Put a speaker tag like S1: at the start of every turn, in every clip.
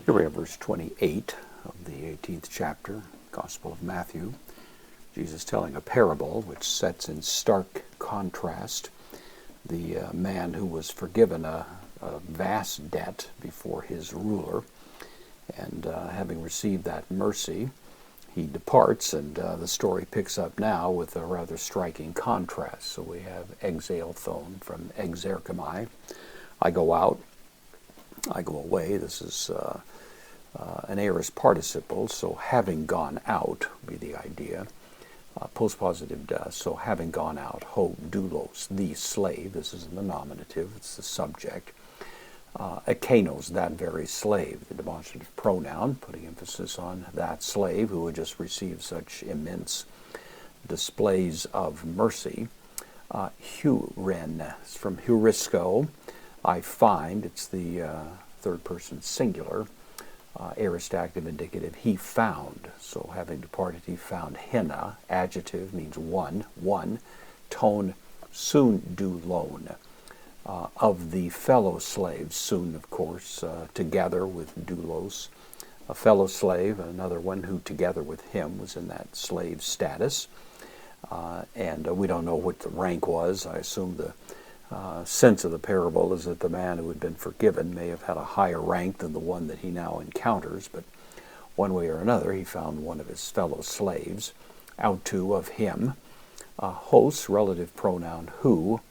S1: Here we have verse 28 of the 18th chapter, Gospel of Matthew. Jesus telling a parable which sets in stark contrast the man who was forgiven a vast debt before his ruler, and having received that mercy, he departs, and the story picks up now with a rather striking contrast. So we have exalthon from exerchomai. I go out, I go away. This is an aorist participle, so having gone out would be the idea. Postpositive does, so having gone out, ho doulos, the slave. This is in the nominative, it's the subject. Ekanos, that very slave, the demonstrative pronoun, putting emphasis on that slave who had just received such immense displays of mercy. Huren, it's from heurisco, I find, it's the third person singular. Aorist active indicative, he found. So having departed, he found. Hena, adjective, means one. Tone, soon do loan. Of the fellow slaves, soon, of course, together with doulos. A fellow slave, another one who together with him was in that slave status. And we don't know what the rank was. I assume the sense of the parable is that the man who had been forgiven may have had a higher rank than the one that he now encounters, but one way or another he found one of his fellow slaves, autu, of him, hos, relative pronoun who,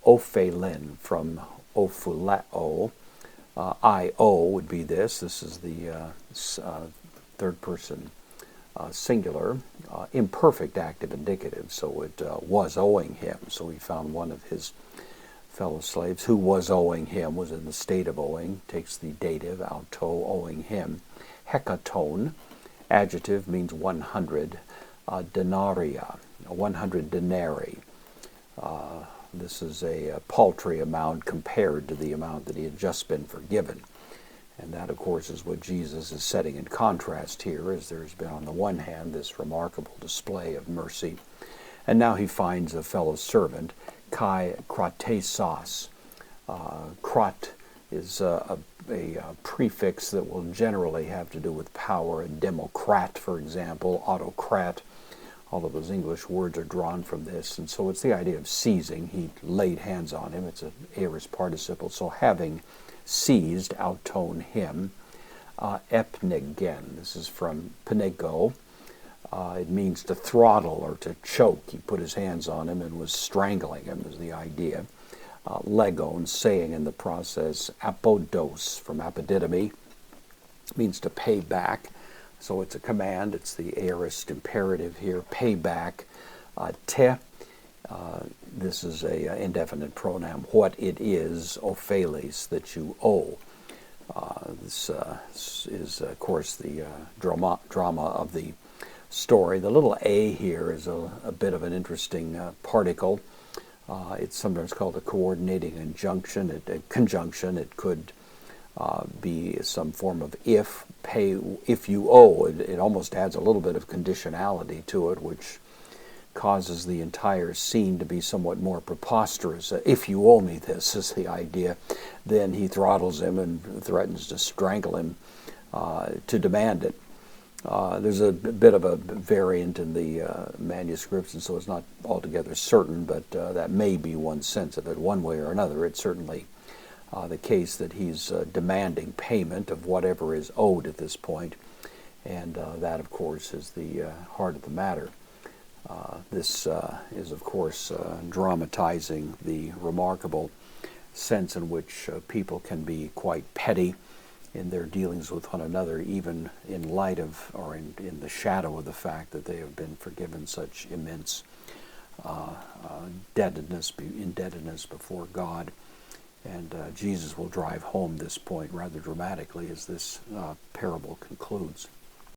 S1: ophelin, from ophuleo, io would be this is the third person singular, imperfect active indicative, so it was owing him, so he found one of his fellow slaves who was owing him, was in the state of owing, takes the dative, auto, owing him. Hekaton, adjective, means 100, denaria, 100 denarii. This is a paltry amount compared to the amount that he had just been forgiven. And that, of course, is what Jesus is setting in contrast here, as there's been, on the one hand, this remarkable display of mercy, and now he finds a fellow servant, kai kratesos. Krat is a prefix that will generally have to do with power. A democrat, for example, autocrat. All of those English words are drawn from this, and so it's the idea of seizing. He laid hands on him. It's an aorist participle, so having seized, outtone him. Epnegen, this is from penego. It means to throttle or to choke. He put his hands on him and was strangling him, is the idea. Legon, saying in the process. Apodos, from apodidomi, means to pay back. So it's a command. It's the aorist imperative here. Pay back. Te, this is a indefinite pronoun. What it is, opheles, that you owe. This is, of course, the drama of the story. The little a here is a bit of an interesting particle. It's sometimes called a coordinating injunction, a conjunction. It could be some form of if, pay, if you owe. It almost adds a little bit of conditionality to it, which causes the entire scene to be somewhat more preposterous. If you owe me this, is the idea. Then he throttles him and threatens to strangle him to demand it. There's a bit of a variant in the manuscripts, and so it's not altogether certain, but that may be one sense of it. One way or another, it's certainly the case that he's demanding payment of whatever is owed at this point, and that, of course, is the heart of the matter. This is, of course, dramatizing the remarkable sense in which people can be quite petty in their dealings with one another, even in light of, or in the shadow of the fact that they have been forgiven such immense indebtedness before God. And Jesus will drive home this point rather dramatically as this parable concludes.